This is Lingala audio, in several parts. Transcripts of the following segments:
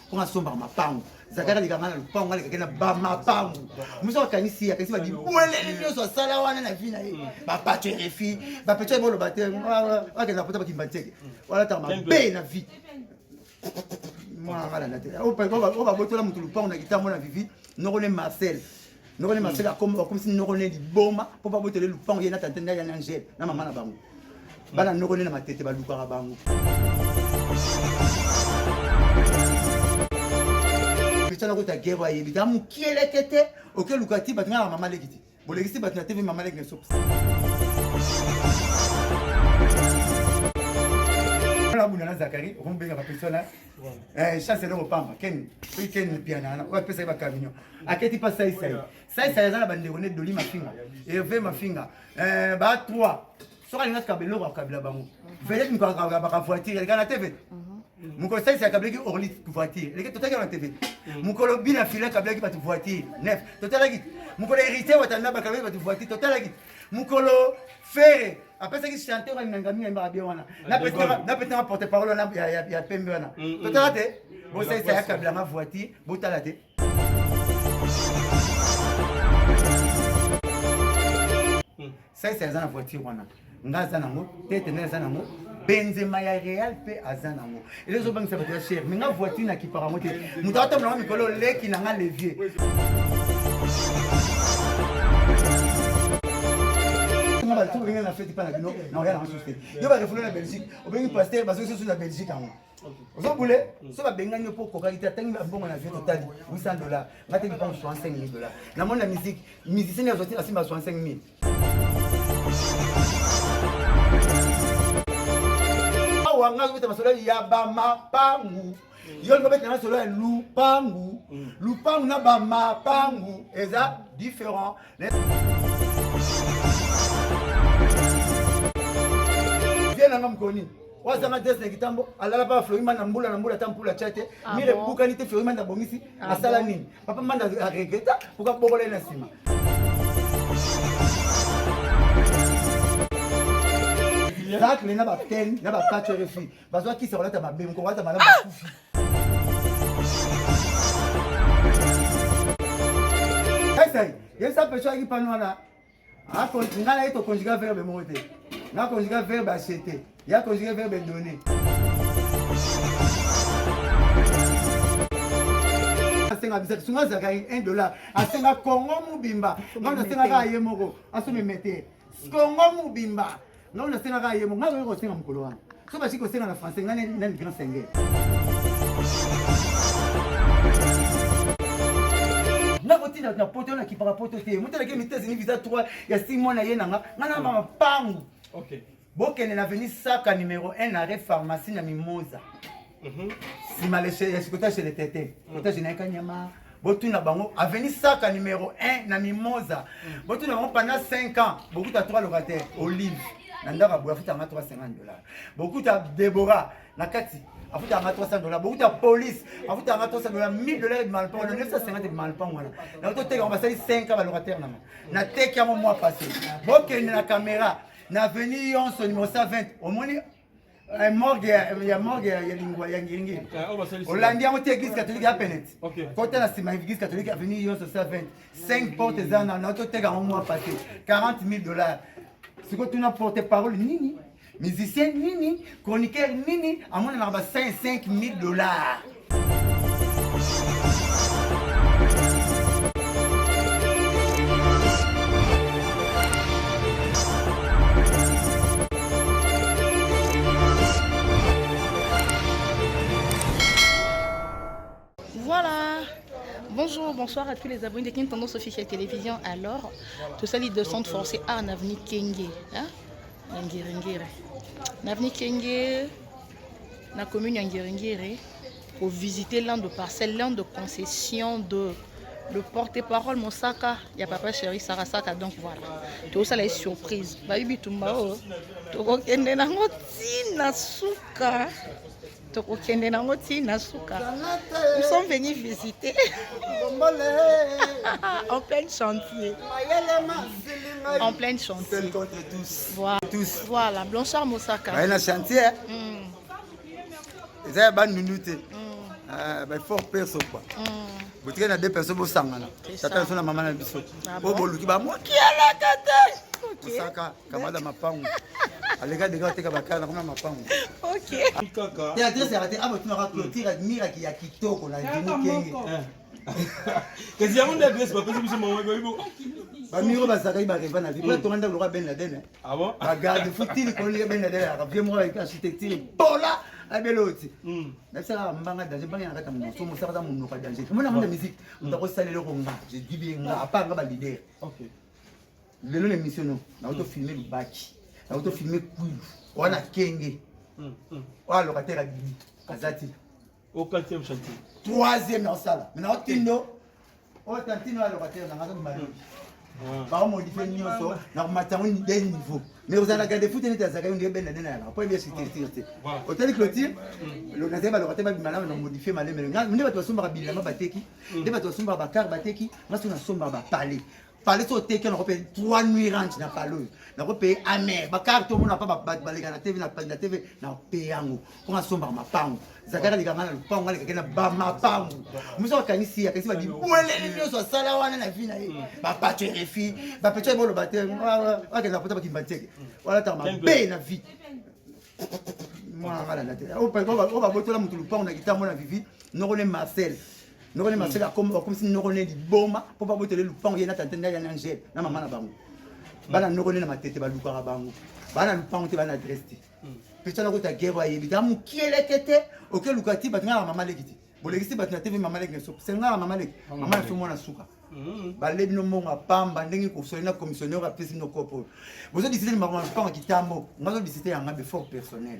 pour un sombre ma pango. Zakara les gamins le pango les gars ba ma pango. Muso kanisi ya kanisi ba di wele les so sala wana na vie na ye. Ba patche refi, ba patche bo le bater. Voilà, que na pota ba kimbanteke. Voilà ta ma be na vie. Moi ngala na te. O va botola mutu le pango na kita mona vivi. Nokone Marcel. Nokone Marcel comme si nokone di boma pour pas botoler le pango ye na tantenda ya Angel na mama na bango. Bana nokone na matete ba lukara bango. Pitana ko ta guerre ye bitamu kiele tete auquel lukati batna na mama legiti. Bo legiti batna TV mama leg ne so. La buna na Zakari rombe na persona chasse le opamba ken piana na pesa ba camion aketi pa sai za na bande one doli mafinga Hervé mafinga ba 3 soka linga kabelo ba kabila bango velet mko ba voiture le kana TV mko sai sa kabela ki orli voiture le to taka na TV mko lo bina fila kabela ki ba voiture neuf to tala ki mko le hérité watana ba kabela ba voiture to tala ki mko lo faire après ça qui chantait on a ngami ngamba bien wana na peut-être porter parole na ya pembe wana to tala te bo sai sa kabela ma voiture bo tala te sai sa za na voiture wana ngaza nango tete neza nango Benzema ya Real pe azanango et les autres ça va être cher mais nga voiture na ki para moté mutata mna mikolo leki na nga levier on va tout venir na fête pas na bino na rien en souci yo va refouler na Belgique au bengi pasteur parce que c'est sur la Belgique en ozo boule so ba benga nyo pour kokalité tangi ba bongo na vie total $800 ngate bi pas $65,000 na mon la musique musicien ya sorti asimba $65,000 wanga kuta masolo ya ba mapangu yo ngo betana solo ya lupangu na ba mapangu eza différent bien nga mkoni wazanga desne kitambo alala pa Florima na mbula tampula chate mire buka nite Florima na bongisi asala nini papa manda regreta puka bobola na sima Zak le na ba ten na ba patch refi bazwa ki se relata ba bem ko wata ba kufi sai yesa pecho ki panwana a ko ngala ito conjuguer verbe monte na conjuguer verbe acheter ya conjuguer verbe donner asenga bisa sunga Zakari $1 asenga Kongo mubimba ngona asenga ka yemoko asome mete Kongo mubimba non na senga yemo ngalo ko senga mukolo wana so ba siko senga na français ngane grand senge na kotina na poto na kipara poto te mutala ke mitezi ni visa 3 ya 6 mois na ye nanga ngana mama pangu OK bokene na veni saka numéro 1 na re pharmacie na Mimosa si malèche ya sikota chez les tétés kota je na kanyama botuna bango aveni saka numéro 1 na Mimosa botuna bango pendant 5 ans beaucoup à 3 locataires Olive nandaka boya futa $350 beaucoup à Déborah na kati afuta $300 beaucoup à police afuta $300 $1000 de malpon $950 de malpon wana na to teka on va salir 5 ans locataire na teka mo mois passé bokene na caméra na veni yonso numéro 120 au moins morgue ya lingwa ya ngiringi Hollande mo te église catholique ya Penet côté na sima église catholique avenue yonso 120 5 portes zana na to teka mo mois passé $40,000 si tu n'as porte-parole nini, musicien nini, chroniqueur nini, à mon avis, $5,000. Voilà. Bonjour, bonsoir à tous les abonnés de King Tendance Officielle Télévision. Alors, tout ça, l'île de centre forcé à Navni Kenge. Navni Kenge, la commune Yangiringere, pour visiter l'un de parcelles, l'un de concession de le porte-parole Mosaka, il y a papa chéri Sarasaka. Donc voilà, tout ça, les surprises. Baby Tumbao, Tokokende Nangoti Nasuka. Nous sommes venus visiter en plein chantier. En plein chantier. Voilà, voilà. Blanchard Mosaka. Un chantier. Ils ont une minute. Il faut perso quoi. Vous avez deux personnes qui sont là. Tata son maman na biso. Bo boluki ba mo ki ala tata. Saka kamada mapangu. Alega de gata ka bakana kama mapangu. OK. Kaka. Théâtre c'est raté. Ah, tu m'as clôture admire qui ya kitoko na dini kenge. Qu'est-ce qu'il y a d'adresse pas possible sur mon ba miro ba saka ba reva na vie. Pour ton anda le Ben Laden. Ah bon? Regarde faut-il qu'on le Ben Laden. Viens moi avec architecture. Bola. Abeloti. Mais ça mbanga danger banga ngata mo so mo saka mo noka danger. Mo na mo de musique. On doit saler le ronga. Je dis bien à part ba leader. OK. Le long émission non. Na auto filmer le baki. Na auto filmer Kwilu. Wana Kenge. Wa locataire Bibi. Kazati. Au 4e chantier. 3e dans salle. Mais na otindo. O tantino wa locataire na ngata mari. Ba mo di fe nyonso na matango ni des niveau. Mais vous allez garder foot et n'était pas bien ben nana. Après bien sécurité. Hôtel clôture. Le naze ba locataire ba bimala na modifier malé mais ne ba to somba bilama bateki. Ne ba to somba ba car bateki. Nga so na somba ba parler. Parler sur teke na repé 3 nuits ranch na palo. Na repé amer. Ba car to mo na pa ba lega na TV na TV na peyango. Ko na somba ma pango. Zakara liga ngana lupango ngale kena ba ma pango. Muso kanisi ya kasi ba di bolé ni so sala wana na vie na ye. Ba patche refi, ba patche bo lo bater. Wa ke na pota ba kimbateke. Wala ta ma be na vie. Moi ngala na te. O ba botola mutu lupango na kitambo na vivi. Nokone Marcel. Nokone Marcel comme si nokone di boma po ba botele lupango ye na tantenda ya Angel na mama na bango. Bana nokone na matete ba luka bango. Bana lupango te bana adresse. Petana ko ta guerre ya bita mu kiele tete oke lukati batinga mama legiti. Bolegisi batina TV mama legiti so senga mama legiti. Mama so mona suka. Balebi no monga pamba ndenge ko solina commissionnaire a pesi no kopo. Bozo disiter mama pamba kitambo. Ngazo disiter yanga be fort personnel.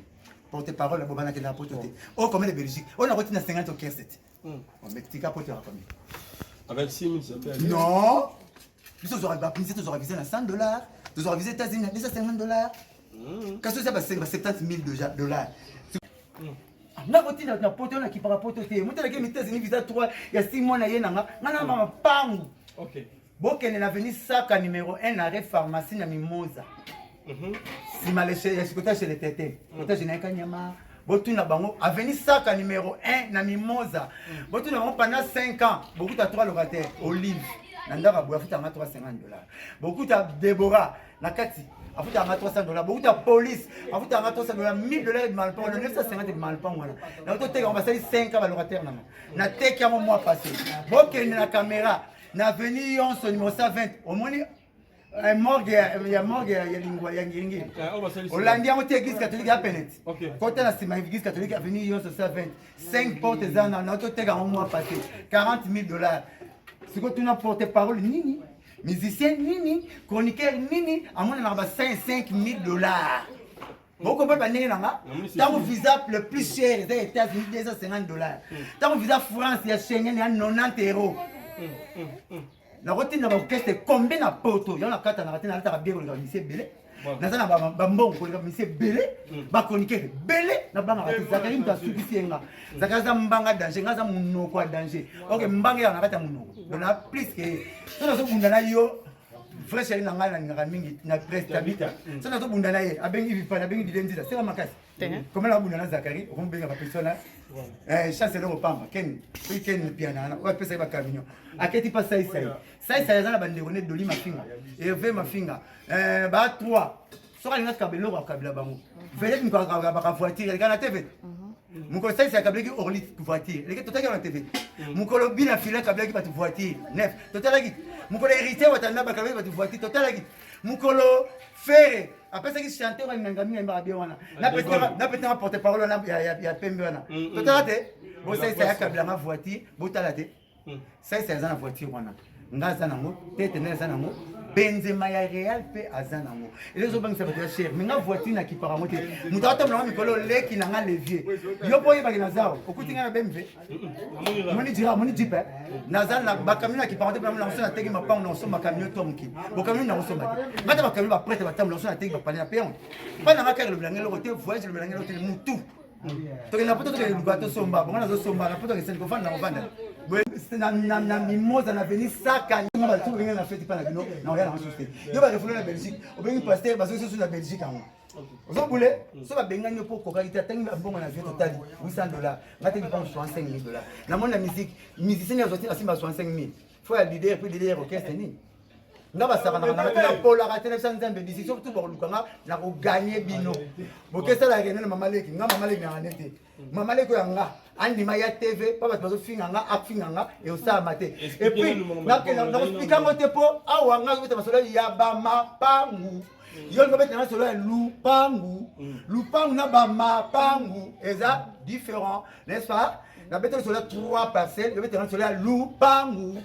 Porte-parole bo bana ke na potote. Oh comme les Belgique. On a retenu 50 au 15. On met tika pote à famille. Avec 6 000 ça fait. Non. Nous aurons pas visé, nous aurons visé à $100. Nous aurons visé États-Unis à $250. Quand ça va 70 000 dollars. Na koti na poto na kipara poto te. Mutala ke États-Unis visa 3 ya 6 mois na ye nanga. Ngana mama pangu. OK. Bokene na veni saka numéro 1 arrêt pharmacie na Mimosa. Si malèche ya sikota chez les tétés. Kota jena kanyama. Botuna bango aveni saka numéro 1 na Mimosa. Botuna bango pendant 5 ans. Beaucoup à 3 locataires Olive. Nandaka boyafuta nga $350. Beaucoup à Déborah na kati. Afuta nga $300. Beaucoup à police. Afuta nga $300. $1000 de malpon. Le 950 de malpon voilà. Na auto teka on va salir 5 ans locataire na. Na teki ya mois passé. Bokene na caméra. Na veni yonso numéro 120. Au moni morgue ya lingwa ya ngiringi. Hollandi yango te église catholique ya Penet. Côté na sima église catholique avenue yonso 120. 5 portes zana na auto teka un mois passé. $40,000. C'est quoi tu n'as porte-parole nini, musicien nini, chroniqueur nini, à mon avis $5,000. Vous comprenez pas dans mon visa le plus cher des États-Unis $250. Dans mon visa France il y a Schengen il y a €90. La routine na orchestre combien na poto, il y a la carte na raté na ta bien organisé belé. Nazana ba mbongo ko le monsieur belé, ba chroniqueur belé na banga raté Zakari mta sukisenga. Zakaza mbanga danger, ngaza munoko danger. OK mbanga ya nakata munoko. Donc na plus que ça so bundana yo frère chéri na ngala ngaka mingi na presse tabita. Ça na so bundana ye abengi vipa na bengi dilendiza. C'est la makasi. Comment la bundana Zakari, on benga ba persona. Chasse le pamba ken ken piana na pesa ba camion. Aketi pa sai zana bandekone doli mafinga. Hervé mafinga. Ba 3. Soka linga kabelo ba kabila bango. Vele mko ba voiture le kana TV. Mko sai kabelo ki orli voiture. Le totaka na TV. Mko lo bina fila kabelo ki ba voiture. Neuf. Totala ki. Mko héritier watanda ba kabelo ba voiture. Totala ki. Mko lo faire après ça qui chanteur na ngami na bien wana. Na peut-être porte-parole na ya pembe wana. Totala te. Bo sai kabelo ma voiture. Bo tala te. Ça c'est dans la voiture wana. Ngaza nango, tete neza nango, Benzema ya Real pe azana nango. Et les autres ça va être cher. Mais nga voiture na ki paramote. Mutata mna mikolo leki na nga levier. Yo boye ba kinazao. Okuti nga BMW. Moni dira, moni jipe. Nazana na ba camion na ki paramote ba mna na teki mapang na so ma camion tomki. Bo camion na so ma. Ngata ba camion ba prête ba tam na teki ba pali na peon. Pa na ka le blangelo côté voyage le blangelo côté mutu. To na poto to le lugato somba. Bo na zo somba na poto ke sen ko fanda na vanda. Na Mimosa na veni saka nga ba tu na fête pa na bino na rien en société yo ba refouler la Belgique au bien pasteur ba so sur la Belgique en Vous voulez, ça va bien gagner pour coqualité. Tant que bon on a vu total $800. Maintenant il prend 65 000 $. Dans mon la musique, musicien a sorti à 65 000. Faut un leader puis leader orchestre ni. Nga basaka na pola ka télévision nzambe d'ici surtout pour lukanga na ko gagner bino. Bokesa la rene na mama leki, nga mama leki na nete. Mama leki yanga andi maya TV pa bato bazo finga nga afinga nga e osa mate. Et puis na expliquer ngote po awa nga ko basolo ya ba mapangu. Yo ngo beta na solo ya lupangu. Lupangu na ba mapangu eza différent, n'est-ce pas? Na beta solo 3 parcelles, yo beta na solo ya lupangu.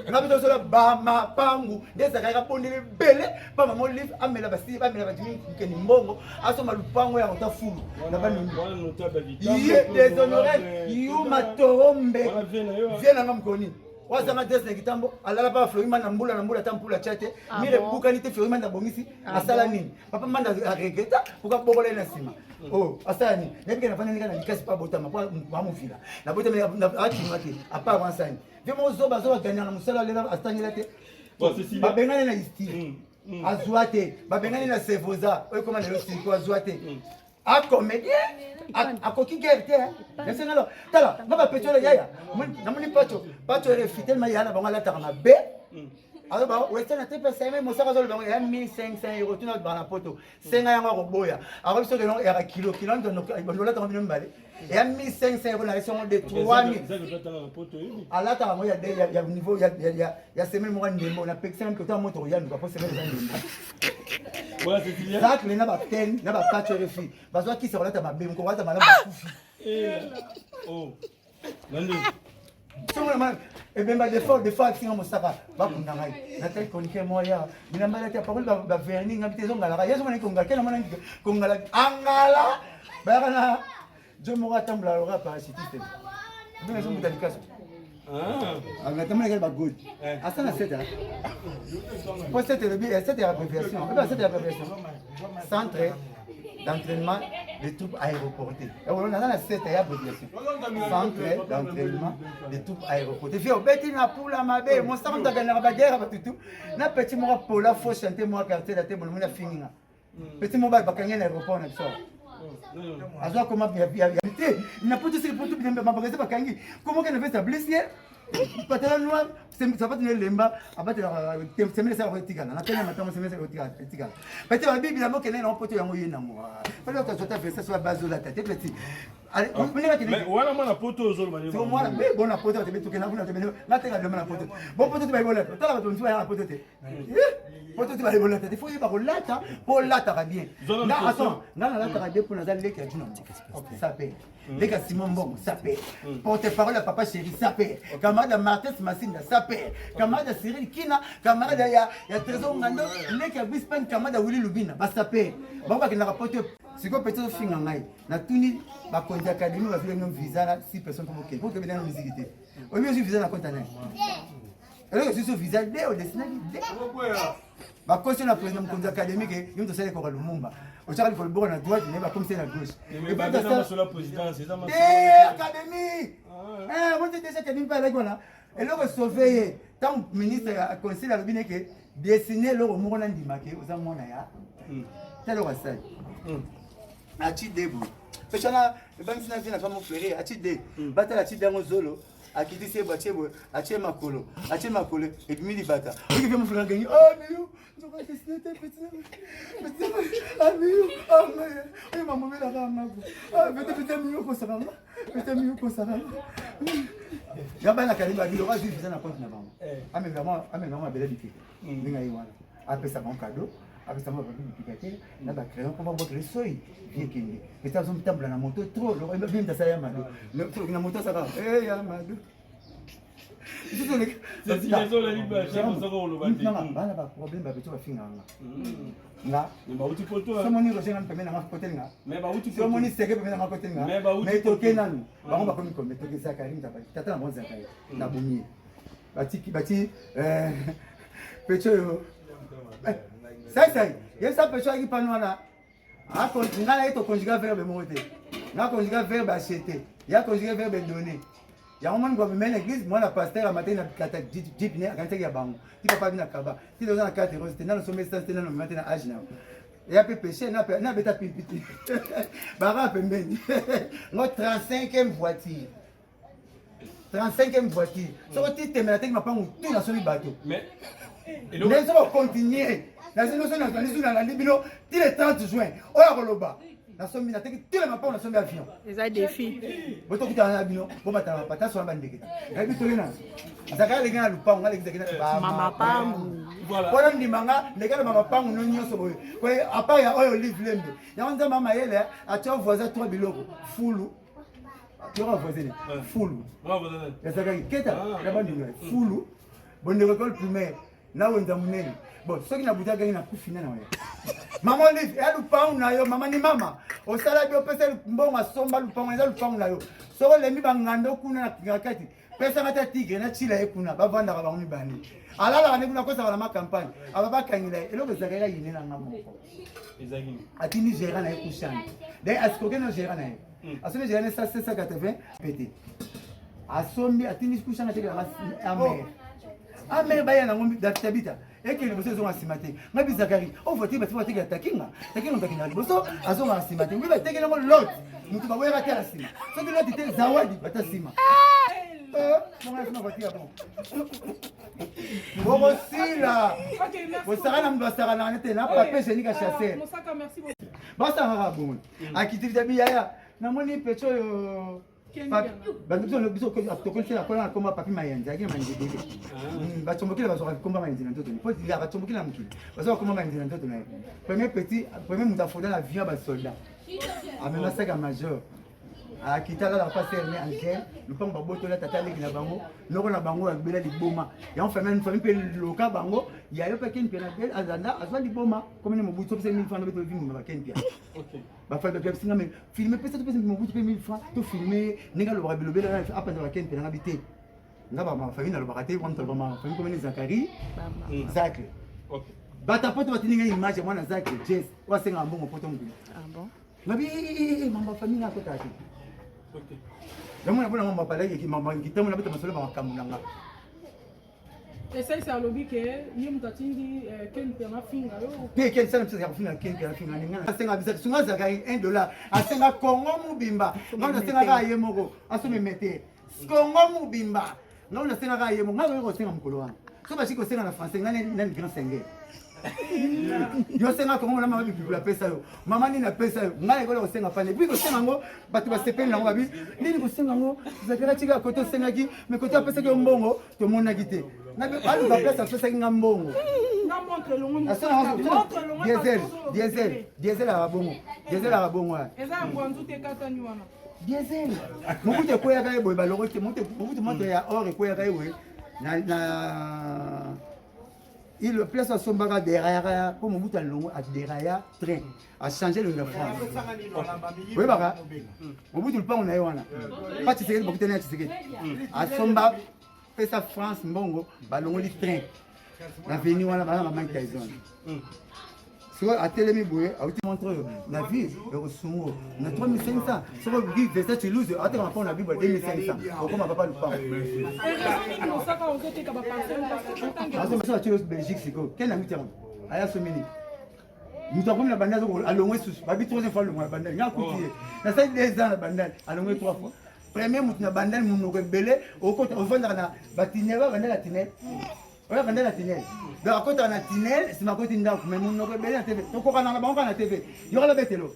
Na bito sola ba ma pangu ndeza kaka pondele bele pa mama livre amela basi amela batimi keni mbongo asoma lupango ya kota fulu na bani iye déshonoré yu matorombe viena ngam koni wasanga desne kitambo alala pa Florima na mbula tampula chate mire buka nite Florima na bongisi asala nini papa manda regreta puka bobola na sima oh asala nini nebike na fanya nika na likasi pa botama pa mamufila na botama na ati mati apa wansani vemo zoba ganya na musala lela astangela te babengane na isti azwate babengane na sevoza oyo koma lelo siko azwate a comédien a koki gerte c'est alors tala ngaba petolo yaya namuni pacho refiter ma yana bangala ta na be alors ba western a tepe sema mo saka zo bango ya 1500 euros tuna bana poto senga yanga ko boya alors biso kelon era kilo ndo la ta mbino mbale ya 1500 euros na raison de 3000 ala ta mo ya niveau ya semaine mo ndembo na pexen même que ta moto ya ndo pa semaine za ndembo voilà c'est bien ça que na ba ten na ba pacho refi bazwa ki se relata ba be ko wata malamba kufi oh nandi et bien des fois si on me saka va kunda ngai na tel konike moya mina mala ta parole ba verni ngabite zo ngala yeso mani konga kena mani kongala angala ba kana je mo ratambla le rap parasitiste bien zo mutalikaso agatamana quel ba good asana seda pour cette abréviation centre d'entraînement des troupes aéroportées. Et on a la cette abréviation. Centre d'entraînement des troupes aéroportées. Viens au Bettina pour la mabe, mon sang de gagner la guerre avec tout. Na petit moi pour la faut chanter moi quartier la table mon fini. Petit moi ba gagner l'aéroport na ça. Azo comment bien il n'a pas tout ce pour tout bien ma bagage ba kangi. Comment qu'on fait ça blessé? Patela noir, ça va tenir lemba, abattre c'est ça retigana. Na tena matama c'est ça retigana. Peut-être la Bible la mot qu'elle n'a pas tout yango yena moi. Peut-être que ça fait ça soit base de la tête petit. Allez, on peut dire mais voilà moi la poto aux autres c'est moi mais bon la poto te tout kana kuna te na te la demande la poto. Bon poto te ba bola. Tala bato ntua la poto te. Poto te ba bola te. Il faut y ba lata pour lata bien. Là attends, là la lata bien pour nazali leki ajuna. Ça paye. Les gars Simon Bon, ça paye. Porte-parole à papa chéri, ça paye. Camarade Martin Massine, ça paye. Camarade Cyril Kina, camarade ya Trésor Ngando, les gars Bispan, camarade Willy Lubina, bah ça paye. Bon, bah, qui n'a rapporté. C'est quoi peut-être fin en aïe. Na tuni, bah, quand l'académie va faire un visa là, 6 personnes pour que. Pour que bien en visibilité. Au mieux, je visa la compte en aïe. Alors, je suis visa, dès au dessin, bah, quand c'est la présidente de l'académie, il y a un salaire pour le Mumba. Au char, il faut le bon à droite, il n'est pas comme c'est la gauche. Et pas dans sur la présidence, c'est ça ma académie. Moi, j'ai déjà académie par là, voilà. Et là, surveiller. Tant ministre a conseillé à l'objet que dessiner le mot en dimaqué aux amants là. C'est le reste. A-t-il des bouts? Pechana, le banque financier n'a pas mon frère. A-t-il des batailles à Tidamo Zolo? A qui dit c'est Bachebo, a Tché Makolo, et puis Mili Bata. Il veut me faire gagner. Oh, mais où? Je vais dessiner tes petits. Ah, mais où? Ah, mais. Il m'a mauvais la rame. Ah, peut-être mieux qu'on s'arrange. Peut-être mieux qu'on s'arrange. Il y a bien la carrière, il aura juste besoin d'un compte là-bas. Ah, mais vraiment, belle idée. Après ça, mon cadeau. Après ça, mon piquet. Là, bah, crayon pour voir le seuil. Bien qu'il y ait. Et ça, on tombe dans la moto trop. Le roi, bien, ça y est, Madou. La moto, ça va. Eh, ya, Madou. C'est si les gens la libre, c'est comme ça qu'on le va dire. Non, non, pas problème, bah, tu vas finir. Là, mais bah, où tu peux toi? si mon niveau, j'ai un peu de ma côté là. Mais bah, où tu Si peux? mon niveau, c'est que de ma côté là. Mais tu es là, nous. Bah, on va comme mais tu es Zachary, tu as un bon Zachary. La boumie. Bati, petit. Ça, il y a ça, petit qui parle là. Ah, quand on a été conjugué verbe monter. Là, conjugué verbe acheter. Il y a conjugué verbe donner. Il y a un moment où je mets l'église, moi, la pasteur, la matin, il y a un jeep, il y a un bango. Tu ne peux pas venir à Kaba. Si tu as 4 euros, tu as un sommet, tu as un âge. Et après péché, n'a pas pipiti. Bara pembeni. Notre 35e voiture. 35e voiture. Ça va te mettre avec ma femme tout dans son bateau. Mais ça va continuer. Dans une notion dans Libino, tout le 30 juin. Oh ya koloba. Na sombi na teki tous les mapons na sombi avion. Les a défis. Boto kita na bino, bo mata pata so ba ndeke. Na bi tolina. Zakala lenga lupa ngale zakina ba mama pangu. Voilà. Pour me dimanga, les gars de mama pangu no nyoso boy. Ko apa ya oyo live lembe. Ya nza mama yele a tia voisin 3 biloko. Fulu. Tu vas voisin. Fulu. Bravo voisin. Ya zakala keta, ya bandi fulu. Bonne école primaire. Na wenda munene. Bon, ce qui n'a pas gagné na kufina na wewe. Maman live, ya lupangu na yo, mama ni mama. Osala bio pesa mbonga somba lupangu na lupangu na yo. Soko lemi bangando kuna na kati. Pesa mata tigre na chila ekuna bavanda ka bangu bani. Alala ne kuna kosa na campagne. Ababa kangila eloko zakala yine na ngamoko. Ezaki. Ati Nigeria na ekushana. Dai askoke na Nigeria na. Asome Nigeria na 780 PT. Asombi ati ni kushana teke na amer. Amer baya na ngombi databita. Eke le boso zonga simate. Ngabi Zakari, o vote ba teke atakinga. Takinga takina boso azonga simate. Ngiba teke na lot. Mutu ba wera kala sima. Soki lot ite zawadi bata sima. Mwana sima vote ya bon. Bobo sila. Bosara na mbasara na nete na pape jenika chasser. Mosaka merci beaucoup. Basa ngara bon. Akitivita biya na moni pecho yo. Bantu le biso ko tokolse la kola koma papi mayenze akina manjidele. Bachombokile basoka komba mayenze na ntoto. Po ya bachombokile na mukili. Basoka komba mayenze na ntoto na. Premier mutafoda la vie ba soldat. Amema saka major. Akitala la passer mais en guerre, le pont baboto la tata leki na bango, noko na bango ya bela liboma. Ya on fait même famille pe loka bango, ya yo pe ken pe na bel azanda azwa liboma comme ne mobuto pe 1000 francs na beto vimi na ken pia. OK. Ba fa pe singa mais filmer pe ça pe mobuto pe 1000 francs, to filmer ninga lo ba belobela apa na ken pe na habité. Ngaba ma famille na lo bakate on to ba ma famille comme Zakari. Zakari. OK. Bata poto batininga image mwana Zakari, Jess, wa senga mbongo poto ngulu. Ah bon. Ngabi mama famille na kota ati. OK. Jamona bona mama pala yeki mama ngitamu na beta masolo ba kamunanga. Essa é a lobby que yim tatindi ken pe na finga yo. Ken sana pesa ya kufinga ken pe na finga ninga. Asenga bisa sunga za kai $1. Asenga Kongo mubimba. Ngona asenga ka yemoko. Asume mete. Kongo mubimba. Ngona asenga ka yemoko. Ngaba ko senga mukolo wangu. So ba shiko senga na français nani grand senge. Yo senga Kongo na mama bibula pesa yo. Mama ni na pesa yo. Ngale ko senga fane. Puis ko senga ngo batu ba sepeli na ngo babi. Nini ko senga ngo zakara chika koto senga ki me koto pesa ke mbongo to mona gite. Na be alu ba pesa pesa ki ngambongo. Na montre le monde. Diesel a bongo. Diesel a bongo. Eza ngwanzu te katani wana. Diesel. Mukute ko ya kai boy ba logo te mukute ya or ko ya kai we. Na il le place à son bagage derrière pour mon bout à long à derrière train a changé le France. Oui baka. Au bout du pas on a eu wana. Pas tu sais beaucoup tenir tu sais. À son bas place à France mbongo ba longo li train. La venue wana ba na Mike Tyson. Soit à télémi boye a outi montre la vie le resumo na 3500 sur le guide de cette illusion à on a bible 2500 comme papa le pas. Ça tu es Belgique c'est quoi quel ami tu as aya somini nous avons la bande à l'ongwe sous ba bi troisième fois le mois bande nya coutir na ça 2 ans la bande à l'ongwe 3 fois premier mutu na bande mu no rebelle au côté au vendre na batinera bande la tinelle oya bande la tinelle donc à côté na tinelle c'est ma côté ndako mais mu no rebelle na TV to ko kana ba on na TV yo la betelo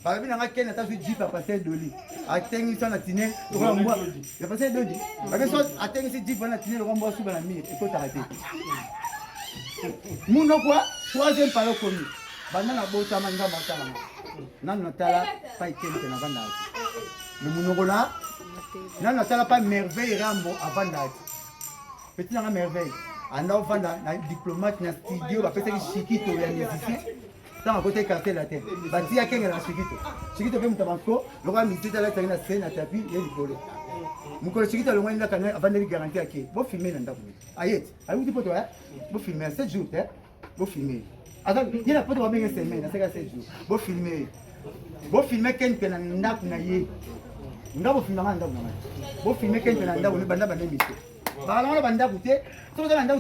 ba bi na nga ken ta su jeep a passer doli a tengi ça na tinelle to ko mwa ya passer doli ba bi so a tengi si jeep na tinelle ko mwa su ba na mi e ko t'arrêter mu no quoi troisième par le commis banda na bota manga motala nan notala pa ikente na banda le munogona nan notala pa merveille rambo avanda petit na merveille anda vanda na diplomate na studio ba pesa shikito ya musicien dans côté quartier la tête ba dia kenga na shikito pe mutabanko loka misita la tena scène na tapi ya likolo mukolo shikito lo ngenda kana avanda li garantie ake bo filmer na ndako ayet ayi poto ya bo filmer 7 jours bo filmer. Alors, il y a pas de problème avec ces mains, c'est 7 jours. Vous filmez quelqu'un dans le nap na ye. Vous filmez dans le nap. Vous filmez quelqu'un dans le nap, vous banda banda monsieur. Par là on banda goûter, tout dans le nap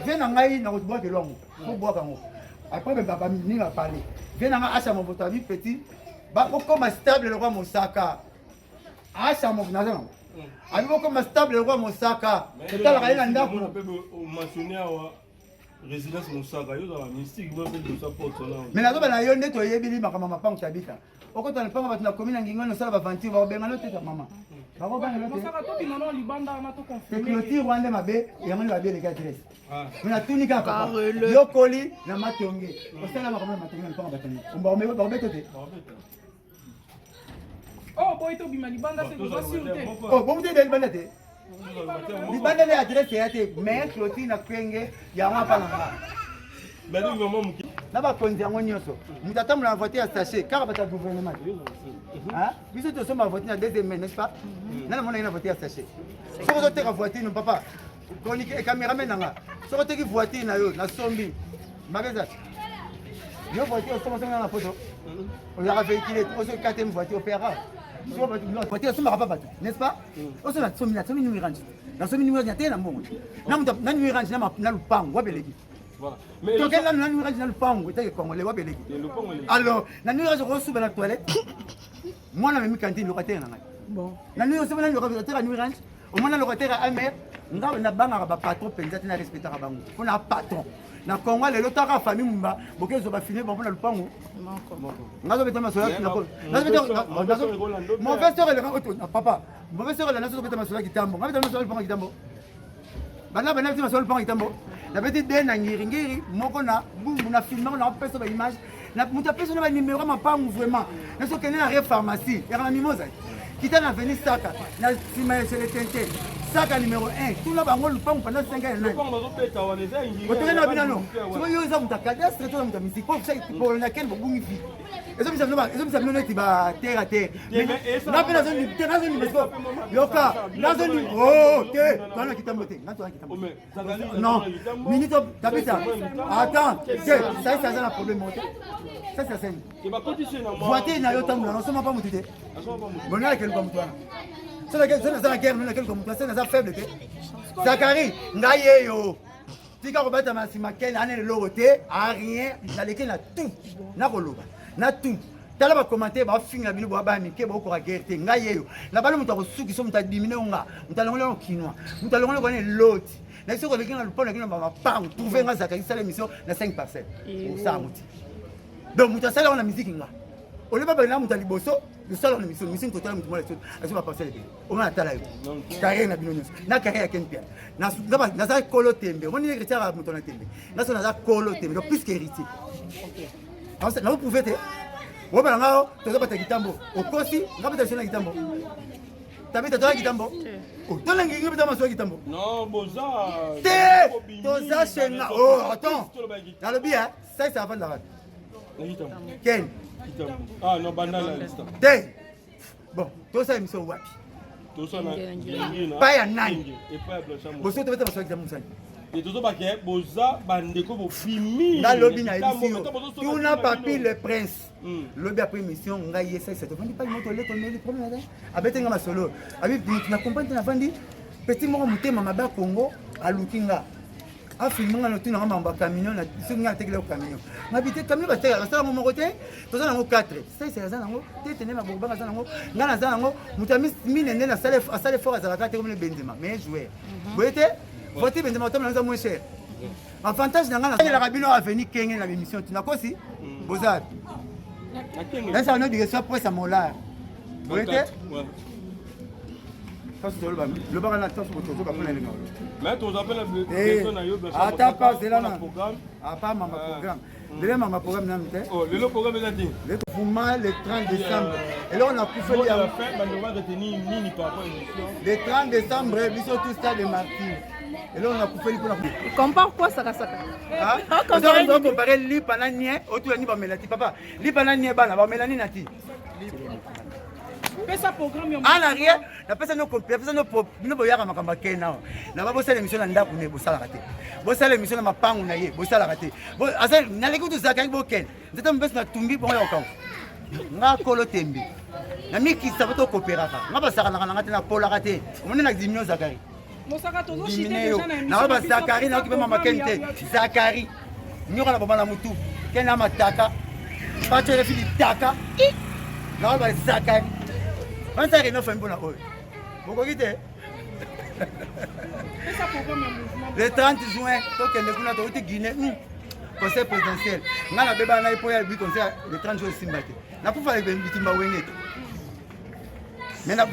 viens en aïe na boire de long. Faut boire quand après papa ni va parler viens nga acha mon botabi petit ba comme stable le roi Mosaka acha mon nazana ali comme stable le roi Mosaka c'est la raina ndako on mentionner résidence Mosaka yo dans mystique va faire de sa porte là mais nazo bana yo ndeto yebili makama mapango tabita okota mpanga batu na commune ngingo no sala ba vanti ba benga no teta mama bako bana lo Mosaka to binono libanda na to confirmer clôture wande mabe yango ba bien les adresse mina tuni ka papa yo koli na matonge osala makama matonge mpanga batani umba omebe ba beto te oh boy to bima libanda c'est quoi si oh bon te de libanda te libanda le adresse ya te mais clôture na kwenge yango pa na nga bado maman muki na bakonzi yango nyonso mutu atambola na voiture ya sachet kaka bato ya gouvernement biso tosomba voiture na deuxième main n'est-ce pas nana mona ye na voiture ya sachet soki ozoteka voiture no papa chronique caméraman nanga soki oteki voiture na yo na sombi mageza yo voiture osomasonga na poto ozaka véhicule osoki katemi voiture opéra voiture osombaka pa bato n'est-ce pas osomi nasomi numérange nasomi numérange te na mbongo na numérange na lupango wabeleki mais toke na numérange na lupango etake congolais wabeleki alors na numérange okosuba na toilette mwana memi kantine locataire na ngai na numérange osoba na locataire ya numérange omona locataire ya amer nga nabangaka bapatron mpenza te na respectaka bango mpona patron na Congo lelo taka famille mumba bokezo ba filmer bon na lupango ngazo beta masola ngazo mauvais sœur le auto na papa mauvais sœur la naso beta masola kitambo ngazo beta masola lupango kitambo bana beta masola lupango kitambo na beti de na ngiri moko na bumbu na filmer na pesa ba image na muta pesa na ba numéro mapango vraiment na so kene na re pharmacie ya na mimosa kita na venir saka na sima ya le tente saka numéro 1 tout là bango lupango pendant 5 ans na otene na binano so yo za mutakadastre to muta musique pour ça pour na ken bongi fi ezo bisa no ti ba terre na pena zoni terre zoni beso yoka na zoni oh te bana kitambo te na to kitambo non minute tabita attends ça ça na problème ça ça c'est voiture na yo tamu na soma pa mutite bona quel comme toi c'est la guerre nous laquelle comme toi c'est na faible te Zakari ngaye yo tika robata masima ken ane le loroté a rien na leke na tout na koloba na tout tala ba commenter ba finga bino ba mike ba ko guerre te ngaye yo na balo mutu ko suki so mutu dimine nga mutu longolo kinwa mutu longolo ko ne loti na soko leke na lupo na kina ba pang trouver nga Zakari sala émission na 5 parcelles au ça mutu donc mutu sala on la musique nga ole baba na mutu liboso le salon de mission totale mutu mola aso ba parcelle o na tala yo carrière na bino na carrière ken pia na za kolo tembe on est héritier à mutu na tembe na so na za kolo tembe donc plus qu'héritier OK na vous pouvez te wo bana ngao tozo bata kitambo okosi ngabata sona kitambo tabita toza kitambo oh tona ngi ngabata maso kitambo non boza te toza chenga oh attends dans le bien ça ça va là Ken ah non banana lista te bon tout ça émission wapi tout ça na pas ya nani et pas blanchard boso tabita maso kitambo sani et tout ça ba ke boza bandeko bo fimi na lobby na émission tu n'as pas pris le prince lobby après émission ngai ça ça te vandi pas moto le comme le problème là abetenga masolo abi na comprendre na vandi petit moko mutema maba Congo alukinga a filmé na tina ngamba camion na singa tekele au camion ngabite camion ba teka sala mo côté toza nango 4 ça c'est ça nango tetene ma bomba za nango ngana za nango mutami minene na sale fort za la comme le Benzema mais joueur boyete voter Benzema autant na moins cher avantage na ngana la rabino a venu kenge na émission tina kosi bozat là ça on a dit que ça pour ça mola boyete le bar na temps pour toujours après les gars mais tu appelles le personne à yo attends pas c'est là na programme à part ma programme le ma programme na mte oh le programme est dit le mouvement le 30 décembre et là on a pu faire la fin mais on va retenir mini papa émission le 30 décembre biso tout stade de Martyr et là on a pu faire pour la compare quoi ça ah on doit comparer li pananie autour ni ba melati papa li pananie bana ba melani nati pesa programme en arrière la personne no compare personne no boyaka makamba kena na ba bosala émission na ndaku ne bosala raté bosala émission na mapangu na ye bosala raté bo asa na leki to zakaki boken nzeta mbesi na tumbi bon ya okaw nga kolo tembi na miki sabato coopéraka nga basaka na ngata na pola raté mona na dimio Zakari Mosaka tozo chiter déjà na émission na ba Zakari na kipe mama kente Zakari nyoka na baba na mutu kena mataka pacho refili taka na ba saka banta reno fa mbona oyo boko kite le 30 juin tokende kuna to Guinée conseil présidentiel ngana beba na ipo ya bi conseil le 30 juin simbate na kufa bitimba wengete mais na